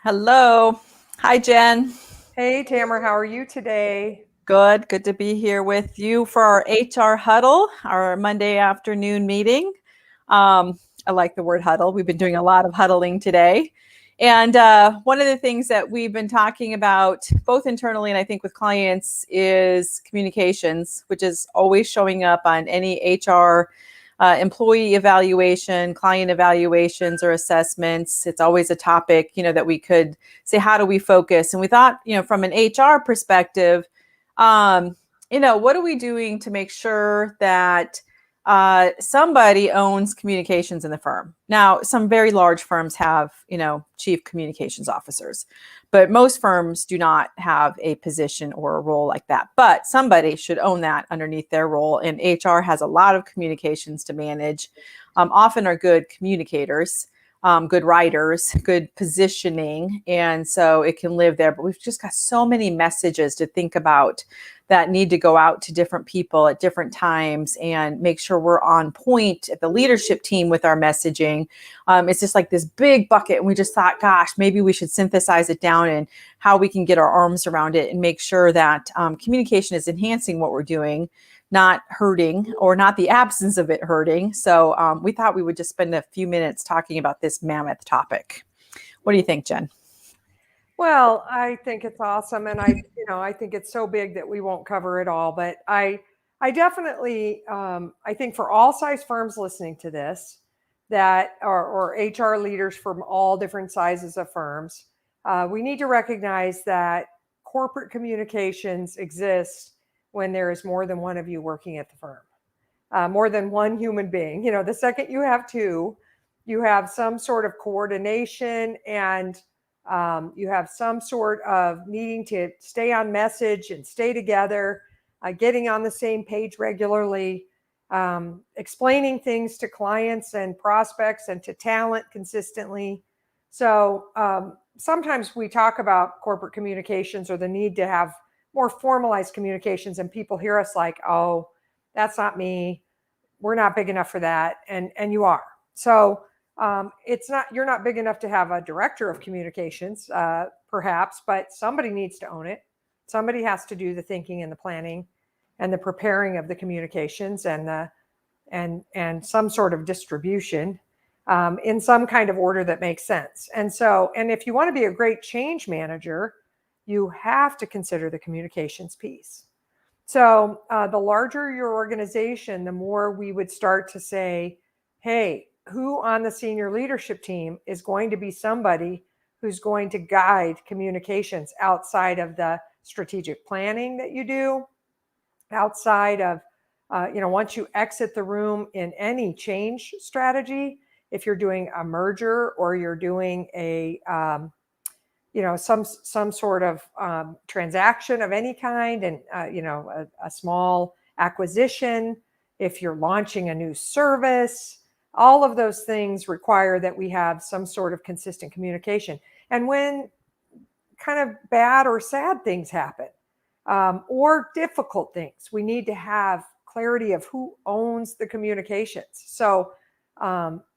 Hello. Hi, Jen. Hey, Tamara, how are you today? Good. Good to be here with you for our HR Huddle, our Monday afternoon meeting. I like the word huddle. We've been doing a lot of huddling today. And one of the things that we've been talking about, both internally and I think with clients, is communications, which is always showing up on any HR employee evaluation, client evaluations, or assessments. It's always a topic, that we could say, how do we focus? And we thought, from an HR perspective, what are we doing to make sure that somebody owns communications in the firm? Now, some very large firms have, chief communications officers, but most firms do not have a position or a role like that. But somebody should own that underneath their role. And HR has a lot of communications to manage, often are good communicators. Good writers, good positioning. And so it can live there. But we've just got so many messages to think about that need to go out to different people at different times and make sure we're on point at the leadership team with our messaging. It's just like this big bucket. And we just thought, gosh, maybe we should synthesize it down and how we can get our arms around it and make sure that communication is enhancing what we're doing, not hurting, or not the absence of it hurting. So we thought we would just spend a few minutes talking about this mammoth topic. What do you think, Jen? Well, I think it's awesome, and I think it's so big that we won't cover it all. But I definitely, I think for all size firms listening to this, that or HR leaders from all different sizes of firms, we need to recognize that corporate communications exists when there is more than one of you working at the firm, more than one human being. The second you have two, you have some sort of coordination and you have some sort of needing to stay on message and stay together, getting on the same page regularly, explaining things to clients and prospects and to talent consistently. So sometimes we talk about corporate communications or the need to have more formalized communications, and people hear us like, oh, that's not me. We're not big enough for that. And you are. So you're not big enough to have a director of communications, perhaps, but somebody needs to own it. Somebody has to do the thinking and the planning and the preparing of the communications and some sort of distribution in some kind of order that makes sense. And if you want to be a great change manager, you have to consider the communications piece. So the larger your organization, the more we would start to say, hey, who on the senior leadership team is going to be somebody who's going to guide communications outside of the strategic planning that you do, outside of, once you exit the room in any change strategy, if you're doing a merger or you're doing a, some sort of transaction of any kind, and a small acquisition, if you're launching a new service, all of those things require that we have some sort of consistent communication. And when kind of bad or sad things happen, or difficult things, we need to have clarity of who owns the communications. So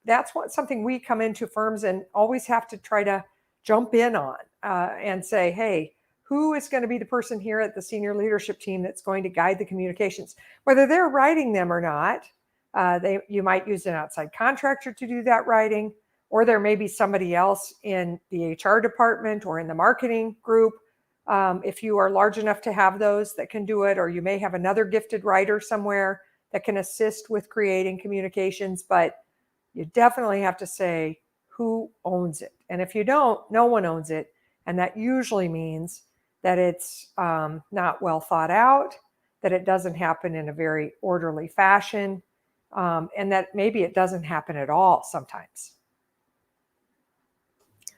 that's something we come into firms and always have to try to jump in on and say, hey, who is going to be the person here at the senior leadership team that's going to guide the communications, whether they're writing them or not. You might use an outside contractor to do that writing, or there may be somebody else in the HR department or in the marketing group, if you are large enough to have those that can do it, or you may have another gifted writer somewhere that can assist with creating communications. But you definitely have to say who owns it. And if you don't, no one owns it. And that usually means that it's not well thought out, that it doesn't happen in a very orderly fashion, and that maybe it doesn't happen at all sometimes.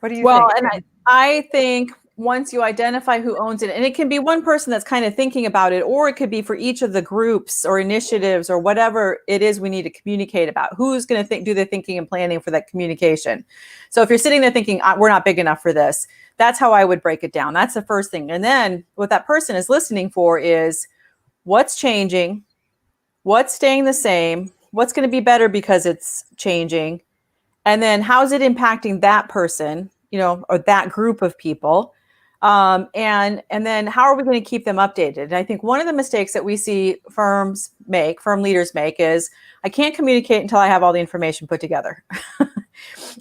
What do you think? And I think once you identify who owns it, and it can be one person that's kind of thinking about it, or it could be for each of the groups or initiatives or whatever it is we need to communicate about, who's going to do the thinking and planning for that communication. So if you're sitting there thinking, we're not big enough for this, that's how I would break it down. That's the first thing. And then what that person is listening for is what's changing, what's staying the same, what's going to be better because it's changing, and then how's it impacting that person or that group of people. And then how are we going to keep them updated? And I think one of the mistakes that we see firm leaders make is, I can't communicate until I have all the information put together.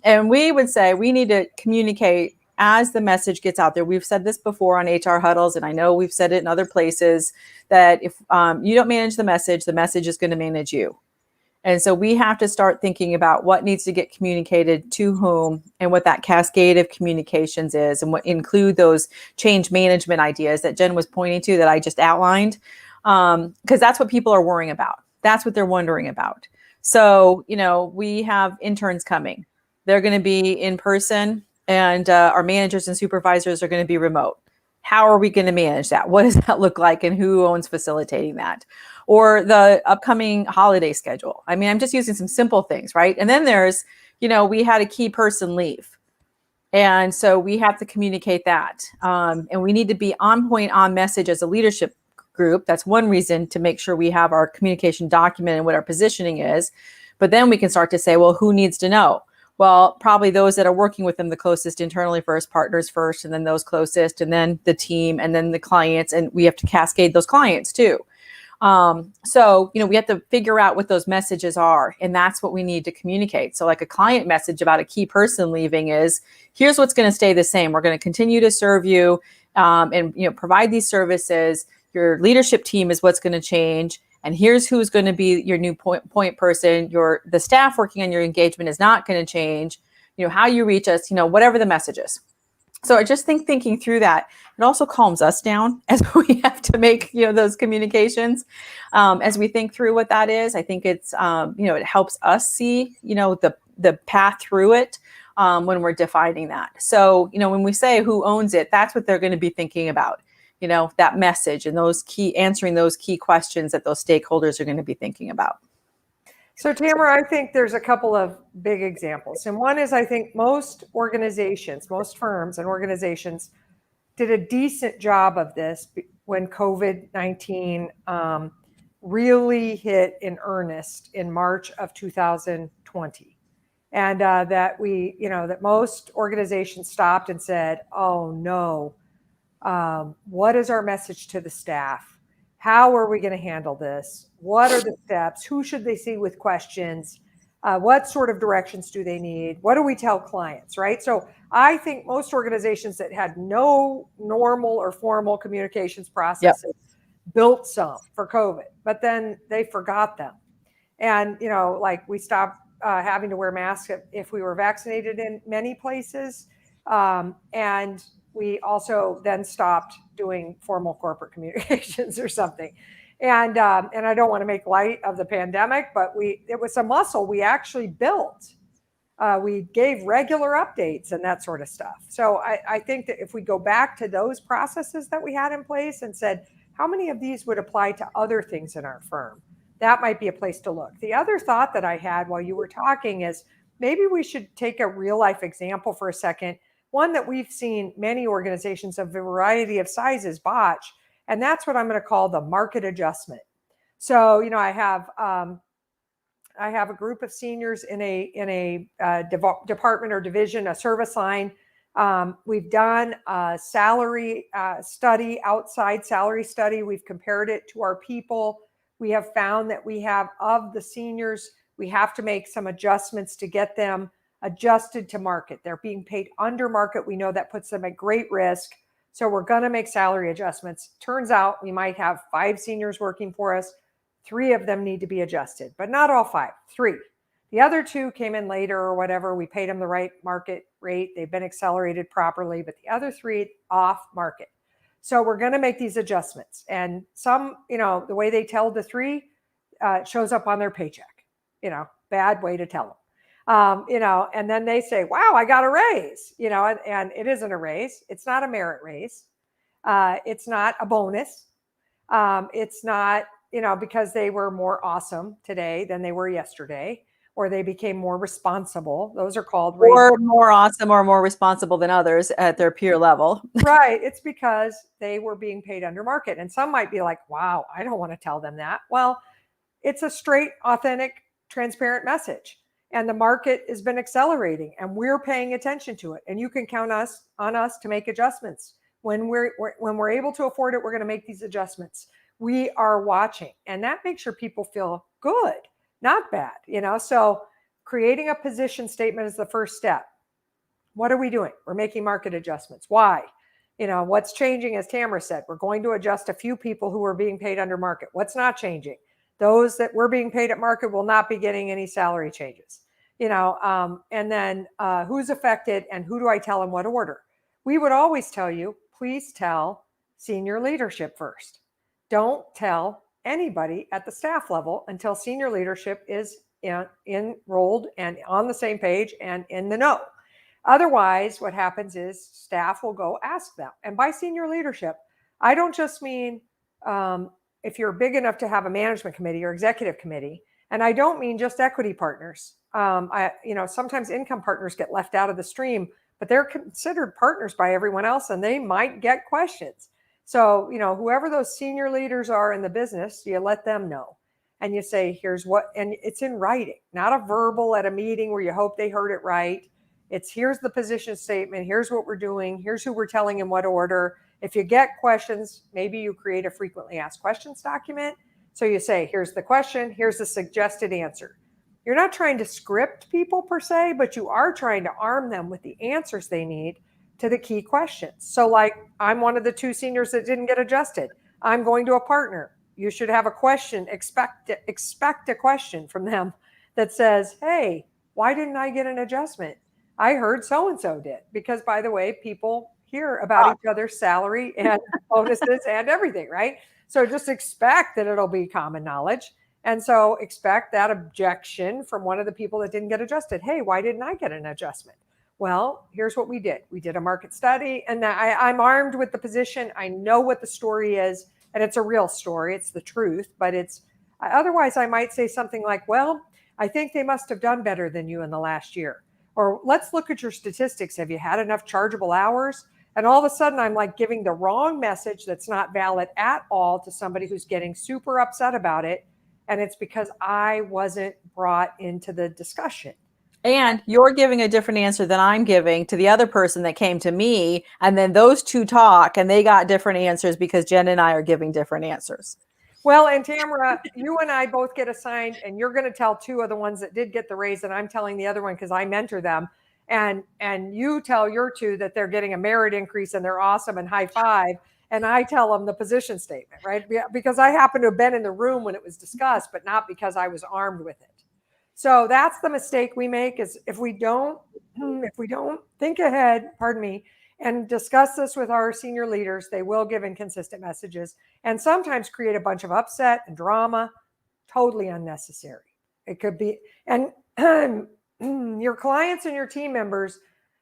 And we would say we need to communicate as the message gets out there. We've said this before on HR huddles, and I know we've said it in other places, that if you don't manage the message is going to manage you. And so we have to start thinking about what needs to get communicated to whom, and what that cascade of communications is, and what include those change management ideas that Jen was pointing to that I just outlined, because that's what people are worrying about. That's what they're wondering about. So, we have interns coming. They're going to be in person, and our managers and supervisors are going to be remote. How are we going to manage that? What does that look like, and who owns facilitating that? Or the upcoming holiday schedule. I mean, I'm just using some simple things, right? And then there's, we had a key person leave. And so we have to communicate that. And we need to be on point, on message as a leadership group. That's one reason to make sure we have our communication document and what our positioning is. But then we can start to say, well, who needs to know? Well, probably those that are working with them the closest internally first, partners first, and then those closest, and then the team, and then the clients. And we have to cascade those clients too. So, we have to figure out what those messages are, and that's what we need to communicate. So like a client message about a key person leaving is, here's what's going to stay the same. We're going to continue to serve you, and, provide these services. Your leadership team is what's going to change. And here's who's going to be your new point person. The staff working on your engagement is not going to change. How you reach us, whatever the message is. So I just think thinking through that, it also calms us down as we have to make, those communications. As we think through what that is, I think it's, it helps us see, the path through it, when we're defining that. So, when we say who owns it, that's what they're going to be thinking about, that message, and answering those key questions that those stakeholders are going to be thinking about. So Tamera, I think there's a couple of big examples. And one is, I think most organizations, most firms and organizations did a decent job of this when COVID-19 really hit in earnest in March of 2020. And that most organizations stopped and said, oh no, what is our message to the staff? How are we going to handle this? What are the steps? Who should they see with questions? What sort of directions do they need? What do we tell clients, right? So I think most organizations that had no normal or formal communications processes built some for COVID, but then they forgot them. And, like we stopped having to wear masks if we were vaccinated in many places. And we also then stopped doing formal corporate communications or something. And I don't want to make light of the pandemic, but it was a muscle we actually built. We gave regular updates and that sort of stuff. So I think that if we go back to those processes that we had in place and said, how many of these would apply to other things in our firm? That might be a place to look. The other thought that I had while you were talking is, maybe we should take a real life example for a second. One that we've seen many organizations of a variety of sizes botch, and that's what I'm going to call the market adjustment. So, I have a group of seniors in a department or division, a service line. We've done a salary study, outside salary study. We've compared it to our people. We have found that we have, of the seniors, we have to make some adjustments to get them adjusted to market. They're being paid under market. We know that puts them at great risk. So we're going to make salary adjustments. Turns out we might have 5 seniors working for us. 3 of them need to be adjusted, but not all 5, 3. The other 2 came in later or whatever. We paid them the right market rate. They've been accelerated properly, but the other 3 off market. So we're going to make these adjustments. And some, the way they tell the 3 shows up on their paycheck, bad way to tell them. And then they say, wow, I got a raise, and it isn't a raise. It's not a merit raise. It's not a bonus. It's not, because they were more awesome today than they were yesterday, or they became more responsible. Those are called raises. Or more awesome or more responsible than others at their peer level. Right. It's because they were being paid under market. And some might be like, wow, I don't want to tell them that. Well, it's a straight, authentic, transparent message. and the market has been accelerating, and we're paying attention to it. And you can count on us to make adjustments when we're able to afford it. We're going to make these adjustments. We are watching, and that makes your people feel good, not bad. So creating a position statement is the first step. What are we doing? We're making market adjustments. Why? What's changing, as Tamera said, we're going to adjust a few people who are being paid under market. What's not changing? Those that were being paid at market will not be getting any salary changes. And then who's affected and who do I tell in what order? We would always tell you, please tell senior leadership first. Don't tell anybody at the staff level until senior leadership is enrolled and on the same page and in the know. Otherwise, what happens is staff will go ask them. And by senior leadership, I don't just mean if you're big enough to have a management committee or executive committee, and I don't mean just equity partners. Sometimes income partners get left out of the stream, but they're considered partners by everyone else, and they might get questions. So, whoever those senior leaders are in the business, you let them know. And you say, here's what, and it's in writing, not a verbal at a meeting where you hope they heard it right. It's here's the position statement. Here's what we're doing. Here's who we're telling in what order. If you get questions, maybe you create a frequently asked questions document. So you say, here's the question. Here's the suggested answer. You're not trying to script people per se, but you are trying to arm them with the answers they need to the key questions. So like, I'm one of the 2 seniors that didn't get adjusted. I'm going to a partner. You should have a question, expect a question from them that says, hey, why didn't I get an adjustment? I heard so-and-so did. Because by the way, people hear about each other's salary and bonuses and everything, right? So just expect that it'll be common knowledge. And so expect that objection from one of the people that didn't get adjusted. Hey, why didn't I get an adjustment? Well, here's what we did. We did a market study, and I'm armed with the position. I know what the story is, and it's a real story. It's the truth, but otherwise I might say something like, well, I think they must have done better than you in the last year. Or let's look at your statistics. Have you had enough chargeable hours? And all of a sudden I'm like giving the wrong message that's not valid at all to somebody who's getting super upset about it. And it's because I wasn't brought into the discussion. And you're giving a different answer than I'm giving to the other person that came to me. And then those 2 talk and they got different answers because Jen and I are giving different answers. Well, and Tamera, you and I both get assigned, and you're going to tell 2 of the ones that did get the raise, and I'm telling the other one because I mentor them. And you tell your 2 that they're getting a merit increase and they're awesome and high five. And I tell them the position statement, right? Because I happen to have been in the room when it was discussed, but not because I was armed with it. So that's the mistake we make, is if we don't think ahead, and discuss this with our senior leaders, they will give inconsistent messages and sometimes create a bunch of upset and drama, totally unnecessary. It could be, and your clients and your team members,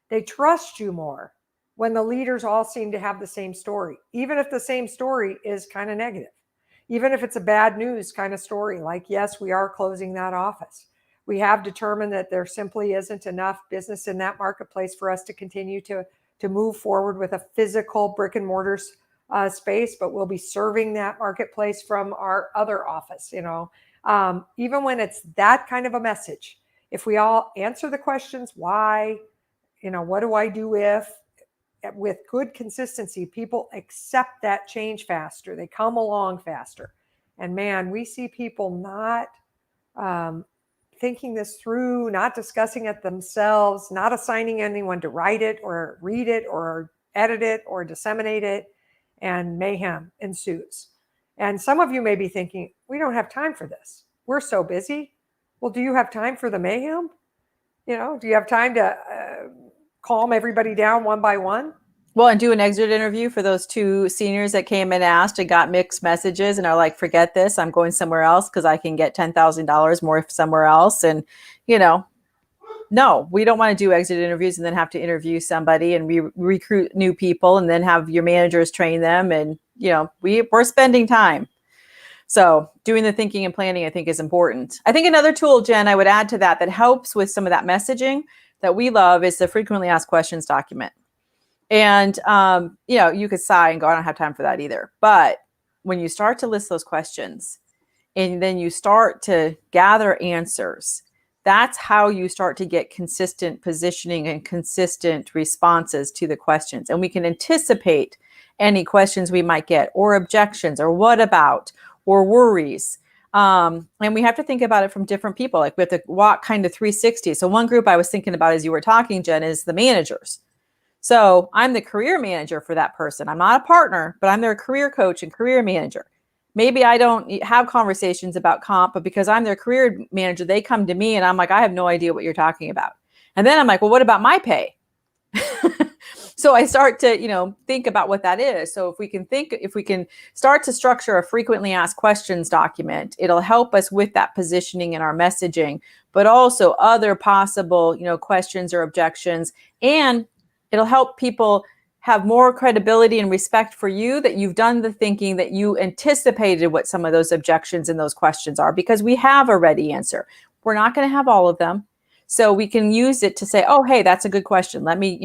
they trust you more when the leaders all seem to have the same story, even if the same story is kind of negative, even if it's a bad news kind of story, like, yes, we are closing that office. We have determined that there simply isn't enough business in that marketplace for us to continue to move forward with a physical brick and mortar space, but we'll be serving that marketplace from our other office. Even when it's that kind of a message, if we all answer the questions, why, what do I do if, with good consistency, people accept that change faster. They come along faster. And man, we see people not thinking this through, not discussing it themselves, not assigning anyone to write it or read it or edit it or disseminate it, and mayhem ensues. And some of you may be thinking, we don't have time for this. We're so busy. Well, do you have time for the mayhem? Do you have time to calm everybody down one by one? Well, and do an exit interview for those 2 seniors that came and asked and got mixed messages and are like, forget this, I'm going somewhere else because I can get $10,000 more somewhere else. And, no, we don't want to do exit interviews and then have to interview somebody and recruit new people and then have your managers train them. And, we're spending time. So doing the thinking and planning, I think, is important. I think another tool, Jen, I would add to that helps with some of that messaging that we love is the frequently asked questions document. And, you could sigh and go, I don't have time for that either. But when you start to list those questions and then you start to gather answers, That's how you start to get consistent positioning and consistent responses to the questions. And we can anticipate any questions we might get, or objections, or what about, or worries. And we have to think about it from different people. Like we have to walk kind of 360. So one group I was thinking about as you were talking, Jen, is the managers. So I'm the career manager for that person. I'm not a partner, but I'm their career coach and career manager. Maybe I don't have conversations about comp, but because I'm their career manager, they come to me and I'm like, I have no idea what you're talking about. And then I'm like, well, what about my pay? So I start to, think about what that is. So if we can start to structure a frequently asked questions document, it'll help us with that positioning in our messaging, but also other possible, questions or objections. And it'll help people have more credibility and respect for you, that you've done the thinking, that you anticipated what some of those objections and those questions are, because we have a ready answer. We're not going to have all of them. So we can use it to say, oh, hey, that's a good question. Let me,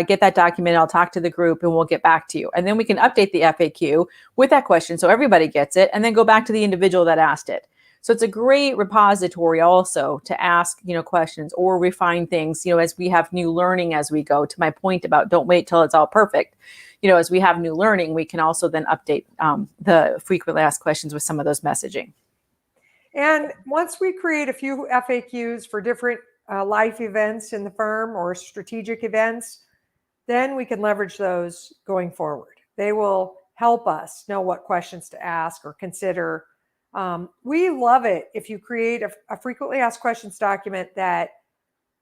get that document. I'll talk to the group and we'll get back to you. And then we can update the FAQ with that question so everybody gets it, and then go back to the individual that asked it. So it's a great repository also to ask, questions or refine things, as we have new learning as we go. To my point about don't wait till it's all perfect. As we have new learning, we can also then update the frequently asked questions with some of those messaging. And once we create a few FAQs for different life events in the firm or strategic events, then we can leverage those going forward. They will help us know what questions to ask or consider. We love it if you create a frequently asked questions document that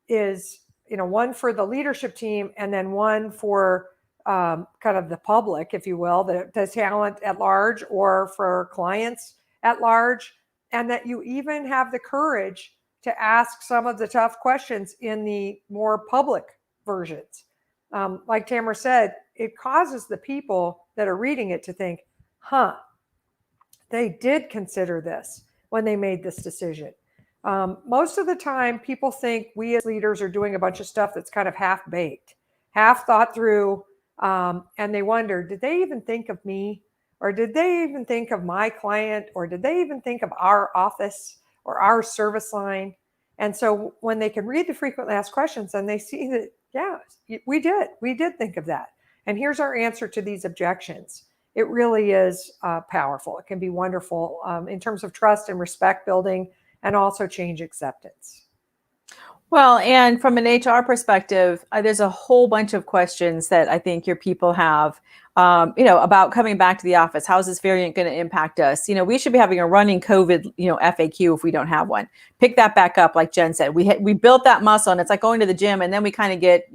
is, one for the leadership team and then one for kind of the public, if you will, the talent at large, or for clients at large, and that you even have the courage to ask some of the tough questions in the more public versions. Like Tamera said, it causes the people that are reading it to think, they did consider this when they made this decision. Most of the time, people think we as leaders are doing a bunch of stuff that's kind of half-baked, half thought through, and they wonder, did they even think of me? Or did they even think of my client? Or did they even think of our office or our service line? And so when they can read the frequently asked questions and they see that, yeah, we did think of that. And here's our answer to these objections. It really is powerful. It can be wonderful in terms of trust and respect building, and also change acceptance. Well, and from an HR perspective, there's a whole bunch of questions that I think your people have, about coming back to the office. How is this variant going to impact us? We should be having a running COVID, FAQ if we don't have one. Pick that back up, like Jen said. We built that muscle, and it's like going to the gym, and then we kind of get,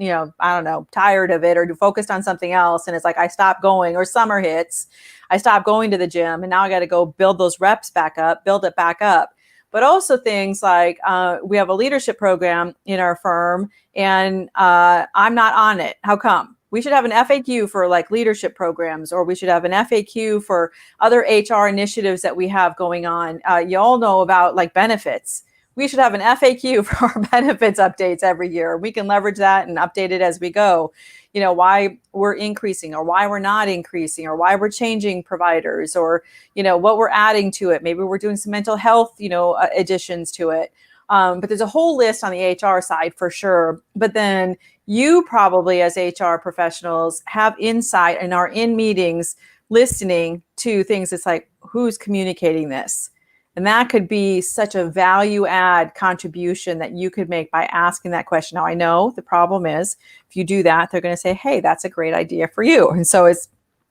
tired of it or focused on something else, and it's like I stopped going, or summer hits, I stopped going to the gym, and now I got to go build those reps back up, build it back up. But also things like we have a leadership program in our firm, and I'm not on it. How come? We should have an FAQ for like leadership programs, or we should have an FAQ for other HR initiatives that we have going on. You all know about like benefits. We should have an FAQ for our benefits updates every year. We can leverage that and update it as we go. Why we're increasing or why we're not increasing, or why we're changing providers, or, what we're adding to it. Maybe we're doing some mental health, additions to it. But there's a whole list on the HR side for sure. But then you probably as HR professionals have insight and are in meetings listening to things. It's like, who's communicating this? And that could be such a value add contribution that you could make by asking that question. Now, I know the problem is if you do that, they're going to say, hey, that's a great idea for you. And so it's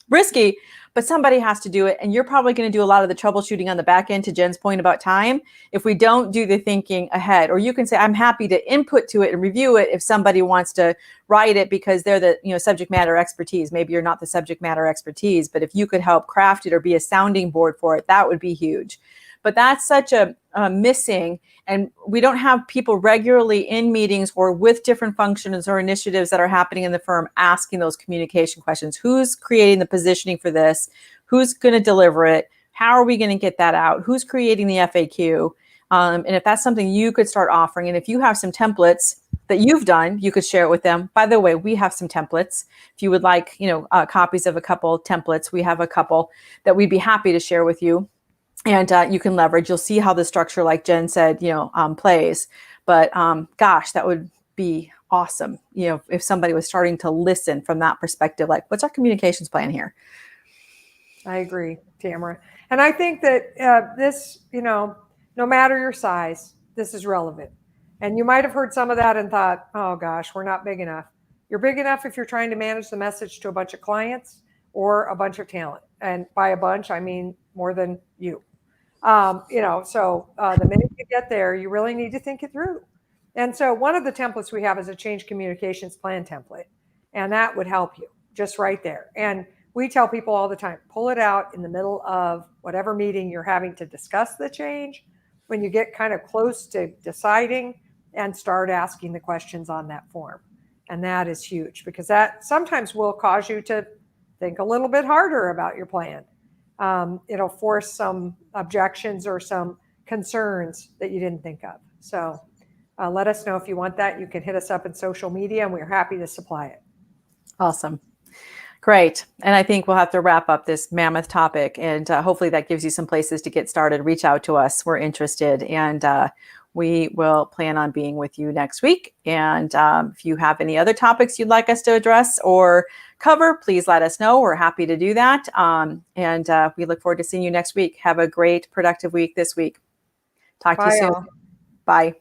risky, but somebody has to do it. And you're probably going to do a lot of the troubleshooting on the back end, to Jen's point about time, if we don't do the thinking ahead. Or you can say, I'm happy to input to it and review it if somebody wants to write it because they're the subject matter expertise. Maybe you're not the subject matter expertise, but if you could help craft it or be a sounding board for it, that would be huge. But that's such a missing, and we don't have people regularly in meetings or with different functions or initiatives that are happening in the firm asking those communication questions. Who's creating the positioning for this? Who's going to deliver it? How are we going to get that out? Who's creating the FAQ? And if that's something you could start offering, and if you have some templates that you've done, you could share it with them. By the way, we have some templates. If you would like, copies of a couple templates, we have a couple that we'd be happy to share with you. And you can leverage. You'll see how the structure, like Jen said, plays. But gosh, that would be awesome. If somebody was starting to listen from that perspective, like, what's our communications plan here? I agree, Tamara. And I think that this, no matter your size, this is relevant. And you might have heard some of that and thought, oh gosh, we're not big enough. You're big enough if you're trying to manage the message to a bunch of clients or a bunch of talent. And by a bunch, I mean more than you. So the minute you get there, you really need to think it through. And so one of the templates we have is a change communications plan template. And that would help you just right there. And we tell people all the time, pull it out in the middle of whatever meeting you're having to discuss the change, when you get kind of close to deciding, and start asking the questions on that form. And that is huge, because that sometimes will cause you to think a little bit harder about your plan. It'll force some objections or some concerns that you didn't think of. So let us know if you want that. You can hit us up in social media, and we're happy to supply it. Awesome. Great. And I think we'll have to wrap up this mammoth topic, and hopefully that gives you some places to get started. Reach out to us. We're interested, and we will plan on being with you next week. And if you have any other topics you'd like us to address or cover, please let us know. We're happy to do that. And we look forward to seeing you next week. Have a great, productive week this week. Talk to you soon. All. Bye.